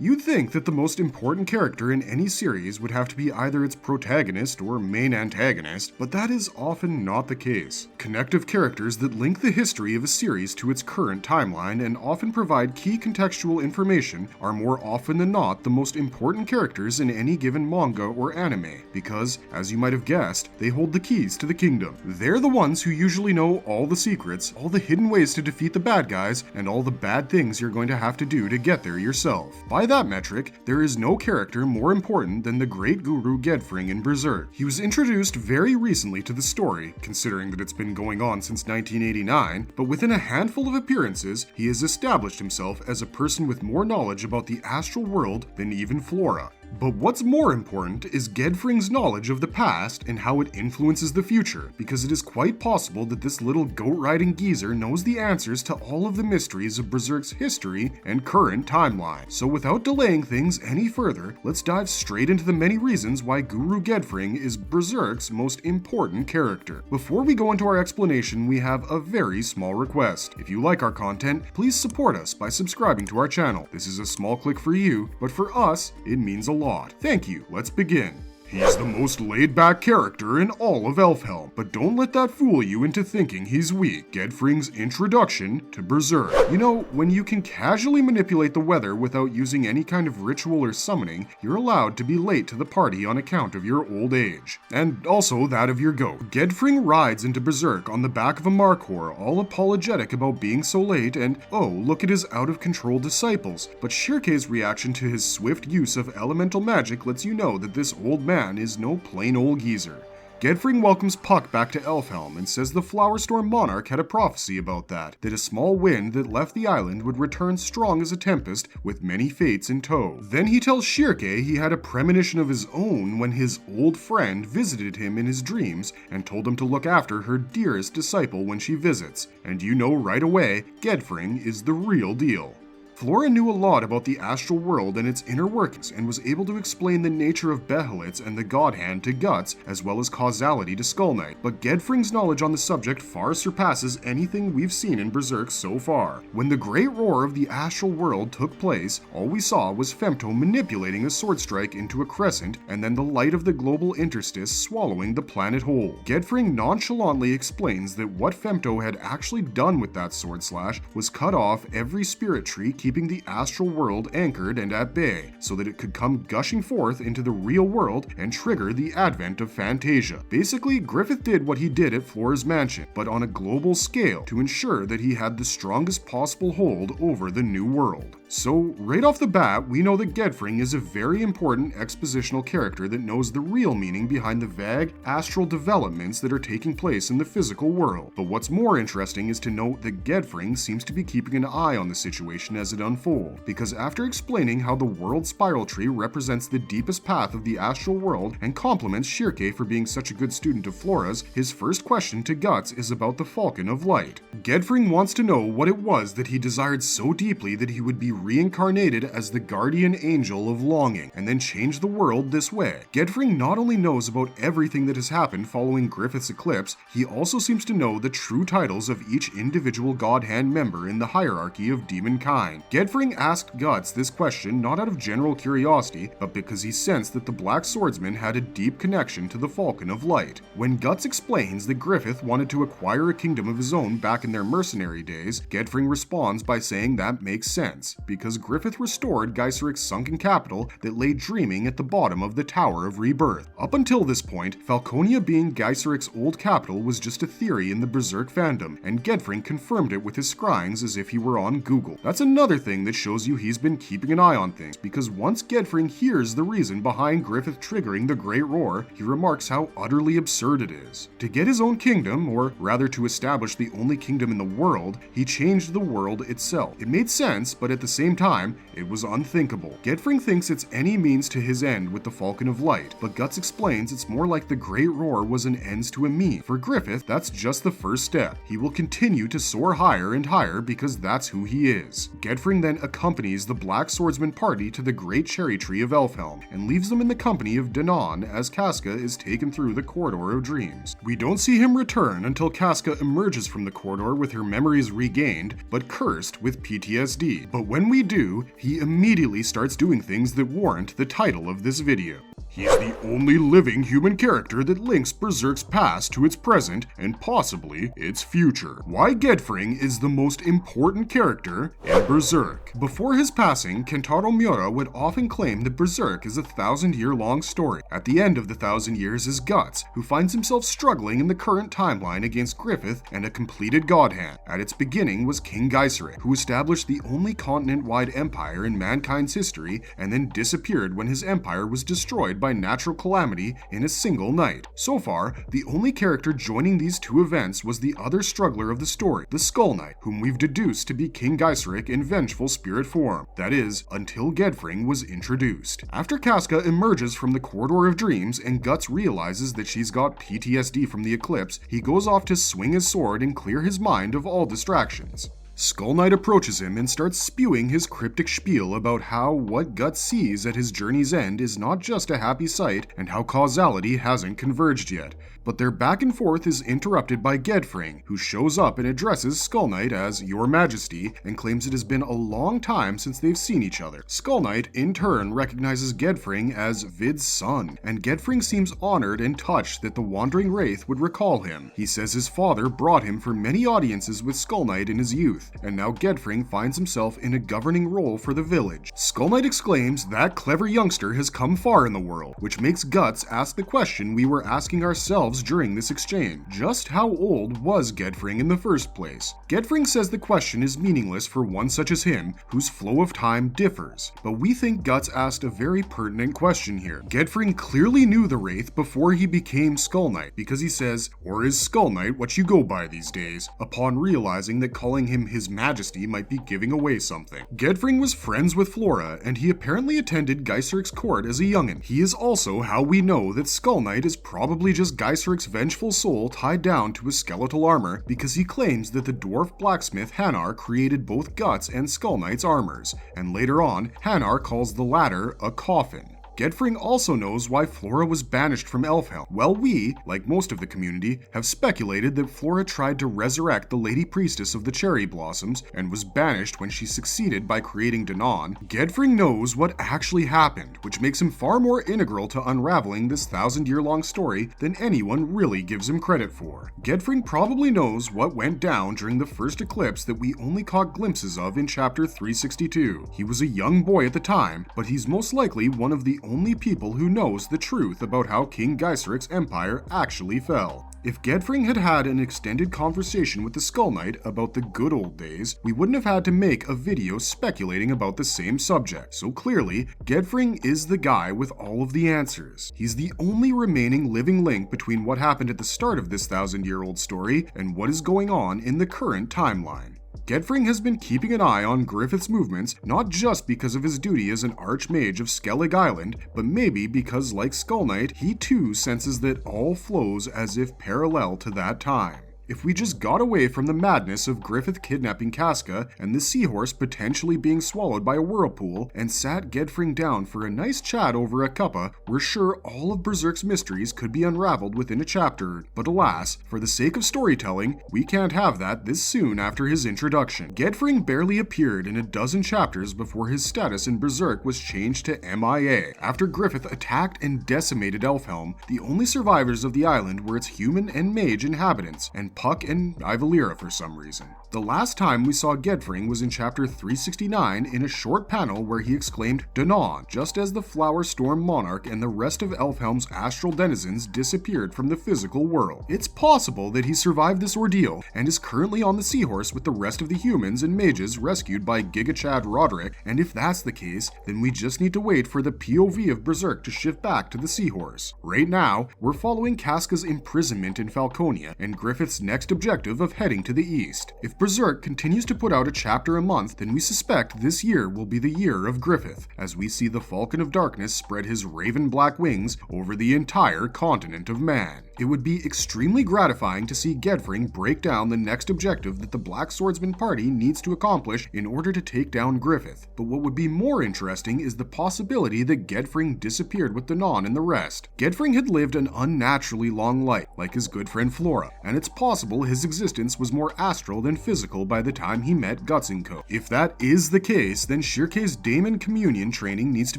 You'd think that the most important character in any series would have to be either its protagonist or main antagonist, but that is often not the case. Connective characters that link the history of a series to its current timeline and often provide key contextual information are more often than not the most important characters in any given manga or anime, because, as you might have guessed, they hold the keys to the kingdom. They're the ones who usually know all the secrets, all the hidden ways to defeat the bad guys, and all the bad things you're going to have to do to get there yourself. By that metric, there is no character more important than the great guru Gedfring in Berserk. He was introduced very recently to the story, considering that it's been going on since 1989, but within a handful of appearances, he has established himself as a person with more knowledge about the astral world than even Flora. But what's more important is Gedfring's knowledge of the past and how it influences the future, because it is quite possible that this little goat-riding geezer knows the answers to all of the mysteries of Berserk's history and current timeline. So without delaying things any further, let's dive straight into the many reasons why Guru Gedfring is Berserk's most important character. Before we go into our explanation, we have a very small request. If you like our content, please support us by subscribing to our channel. This is a small click for you, but for us, it means a lot. Thank you. Let's begin. He's the most laid-back character in all of Elfhelm, but don't let that fool you into thinking he's weak. Gedfring's introduction to Berserk. You know, when you can casually manipulate the weather without using any kind of ritual or summoning, you're allowed to be late to the party on account of your old age. And also that of your goat. Gedfring rides into Berserk on the back of a Markhor, all apologetic about being so late and, oh, look at his out-of-control disciples. But Shirke's reaction to his swift use of elemental magic lets you know that this old man is no plain old geezer. Gedfring welcomes Puck back to Elfhelm and says the Flowerstorm Monarch had a prophecy about that a small wind that left the island would return strong as a tempest with many fates in tow. Then he tells Shirke he had a premonition of his own when his old friend visited him in his dreams and told him to look after her dearest disciple when she visits. And you know right away, Gedfring is the real deal. Flora knew a lot about the astral world and its inner workings and was able to explain the nature of Behelitz and the God Hand to Guts, as well as causality to Skull Knight, but Gedfring's knowledge on the subject far surpasses anything we've seen in Berserk so far. When the great roar of the astral world took place, all we saw was Femto manipulating a sword strike into a crescent, and then the light of the global interstice swallowing the planet whole. Gedfring nonchalantly explains that what Femto had actually done with that sword slash was cut off every spirit tree keeping the astral world anchored and at bay, so that it could come gushing forth into the real world and trigger the advent of Fantasia. Basically, Griffith did what he did at Flora's mansion, but on a global scale to ensure that he had the strongest possible hold over the new world. So, right off the bat, we know that Gedfring is a very important expositional character that knows the real meaning behind the vague astral developments that are taking place in the physical world. But what's more interesting is to note that Gedfring seems to be keeping an eye on the situation as it unfolds, because after explaining how the world spiral tree represents the deepest path of the astral world and compliments Shirke for being such a good student of Flora's, his first question to Guts is about the Falcon of Light. Gedfring wants to know what it was that he desired so deeply that he would be reincarnated as the guardian angel of longing, and then change the world this way. Gedfring not only knows about everything that has happened following Griffith's eclipse, he also seems to know the true titles of each individual God Hand member in the hierarchy of demonkind. Gedfring asked Guts this question not out of general curiosity, but because he sensed that the Black Swordsman had a deep connection to the Falcon of Light. When Guts explains that Griffith wanted to acquire a kingdom of his own back in their mercenary days, Gedfring responds by saying that makes sense, because Griffith restored Geiseric's sunken capital that lay dreaming at the bottom of the Tower of Rebirth. Up until this point, Falconia being Geiseric's old capital was just a theory in the Berserk fandom, and Gedfring confirmed it with his scryings as if he were on Google. That's another thing that shows you he's been keeping an eye on things, because once Gedfring hears the reason behind Griffith triggering the Great Roar, he remarks how utterly absurd it is. To get his own kingdom, or rather to establish the only kingdom in the world, he changed the world itself. It made sense, but at the same time, it was unthinkable. Gedfring thinks it's any means to his end with the Falcon of Light, but Guts explains it's more like the Great Roar was an ends to a means. For Griffith, that's just the first step. He will continue to soar higher and higher because that's who he is. Gedfring Gedfring then accompanies the Black Swordsman party to the Great Cherry Tree of Elfhelm, and leaves them in the company of Danon as Casca is taken through the Corridor of Dreams. We don't see him return until Casca emerges from the corridor with her memories regained, but cursed with PTSD. But when we do, he immediately starts doing things that warrant the title of this video. He's the only living human character that links Berserk's past to its present and possibly its future. Why Gedfring is the most important character in Berserk. Before his passing, Kentaro Miura would often claim that Berserk is a 1,000-year-long story. At the end of the 1,000 years is Guts, who finds himself struggling in the current timeline against Griffith and a completed God Hand. At its beginning was King Geiserik, who established the only continent-wide empire in mankind's history and then disappeared when his empire was destroyed by natural calamity in a single night. So far, the only character joining these two events was the other struggler of the story, the Skull Knight, whom we've deduced to be King Geiserik in vengeful spirit form. That is, until Gedfring was introduced. After Casca emerges from the Corridor of Dreams and Guts realizes that she's got PTSD from the eclipse, he goes off to swing his sword and clear his mind of all distractions. Skull Knight approaches him and starts spewing his cryptic spiel about how what Guts sees at his journey's end is not just a happy sight and how causality hasn't converged yet. But their back and forth is interrupted by Gedfring, who shows up and addresses Skull Knight as Your Majesty and claims it has been a long time since they've seen each other. Skull Knight, in turn, recognizes Gedfring as Vid's son, and Gedfring seems honored and touched that the Wandering Wraith would recall him. He says his father brought him for many audiences with Skull Knight in his youth, and now Gedfring finds himself in a governing role for the village. Skull Knight exclaims that clever youngster has come far in the world, which makes Guts ask the question we were asking ourselves during this exchange. Just how old was Gedfring in the first place? Gedfring says the question is meaningless for one such as him, whose flow of time differs. But we think Guts asked a very pertinent question here. Gedfring clearly knew the Wraith before he became Skull Knight, because he says, "Or is Skull Knight what you go by these days?" upon realizing that calling him His Majesty might be giving away something. Gedfring was friends with Flora, and he apparently attended Geiserik's court as a youngin'. He is also how we know that Skull Knight is probably just Geiserik's vengeful soul tied down to his skeletal armor, because he claims that the dwarf blacksmith Hanar created both Guts and Skull Knight's armors, and later on, Hanar calls the latter a coffin. Gedfring also knows why Flora was banished from Elfhelm. Well, we, like most of the community, have speculated that Flora tried to resurrect the Lady Priestess of the Cherry Blossoms and was banished when she succeeded by creating Danon. Gedfring knows what actually happened, which makes him far more integral to unraveling this 1,000-year-long story than anyone really gives him credit for. Gedfring probably knows what went down during the first eclipse that we only caught glimpses of in chapter 362. He was a young boy at the time, but he's most likely one of the only people who knows the truth about how King Geiserik's empire actually fell. If Gedfring had had an extended conversation with the Skull Knight about the good old days, we wouldn't have had to make a video speculating about the same subject. So clearly, Gedfring is the guy with all of the answers. He's the only remaining living link between what happened at the start of this 1,000-year-old story and what is going on in the current timeline. Gedfring has been keeping an eye on Griffith's movements, not just because of his duty as an archmage of Skellig Island, but maybe because, like Skull Knight, he too senses that all flows as if parallel to that time. If we just got away from the madness of Griffith kidnapping Casca and the seahorse potentially being swallowed by a whirlpool and sat Gedfring down for a nice chat over a cuppa, we're sure all of Berserk's mysteries could be unraveled within a chapter. But alas, for the sake of storytelling, we can't have that this soon after his introduction. Gedfring barely appeared in a dozen chapters before his status in Berserk was changed to MIA. After Griffith attacked and decimated Elfhelm, the only survivors of the island were its human and mage inhabitants, and Puck and Ivalira for some reason. The last time we saw Gedfring was in chapter 369 in a short panel where he exclaimed Danon, just as the Flower Storm Monarch and the rest of Elfhelm's astral denizens disappeared from the physical world. It's possible that he survived this ordeal and is currently on the seahorse with the rest of the humans and mages rescued by Gigachad Roderick, and if that's the case, then we just need to wait for the POV of Berserk to shift back to the seahorse. Right now, we're following Casca's imprisonment in Falconia and Griffith's next objective of heading to the east. If Berserk continues to put out a chapter a month, then we suspect this year will be the year of Griffith, as we see the Falcon of Darkness spread his raven black wings over the entire continent of man. It would be extremely gratifying to see Gedfring break down the next objective that the Black Swordsman party needs to accomplish in order to take down Griffith. But what would be more interesting is the possibility that Gedfring disappeared with Danon and the rest. Gedfring had lived an unnaturally long life, like his good friend Flora, and it's possible his existence was more astral than physical by the time he met Guts & Co. If that is the case, then Shirkei's Daemon Communion training needs to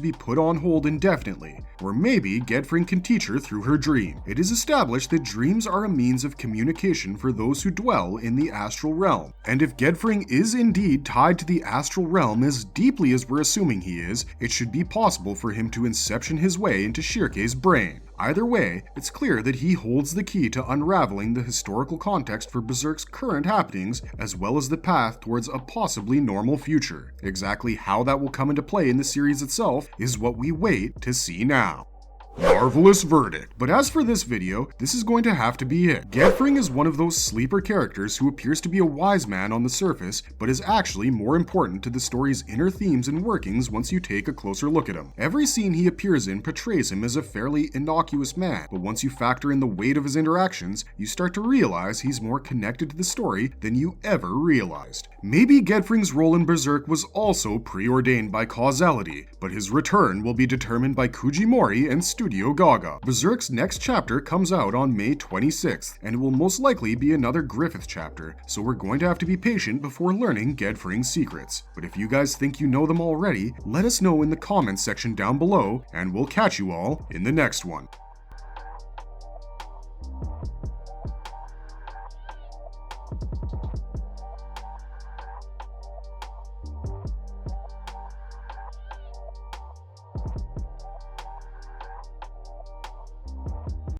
be put on hold indefinitely. Or maybe Gedfring can teach her through her dream. It is established that dreams are a means of communication for those who dwell in the astral realm. And if Gedfring is indeed tied to the astral realm as deeply as we're assuming he is, it should be possible for him to inception his way into Shirkei's brain. Either way, it's clear that he holds the key to unraveling the historical context for Berserk's current happenings, as well as the path towards a possibly normal future. Exactly how that will come into play in the series itself is what we wait to see now. Marvelous verdict. But as for this video, this is going to have to be it. Gedfring is one of those sleeper characters who appears to be a wise man on the surface, but is actually more important to the story's inner themes and workings once you take a closer look at him. Every scene he appears in portrays him as a fairly innocuous man, but once you factor in the weight of his interactions, you start to realize he's more connected to the story than you ever realized. Maybe Gedfring's role in Berserk was also preordained by causality, but his return will be determined by Kujimori and Studio Gaga. Berserk's next chapter comes out on May 26th, and it will most likely be another Griffith chapter, so we're going to have to be patient before learning Gedfring's secrets. But if you guys think you know them already, let us know in the comments section down below, and we'll catch you all in the next one.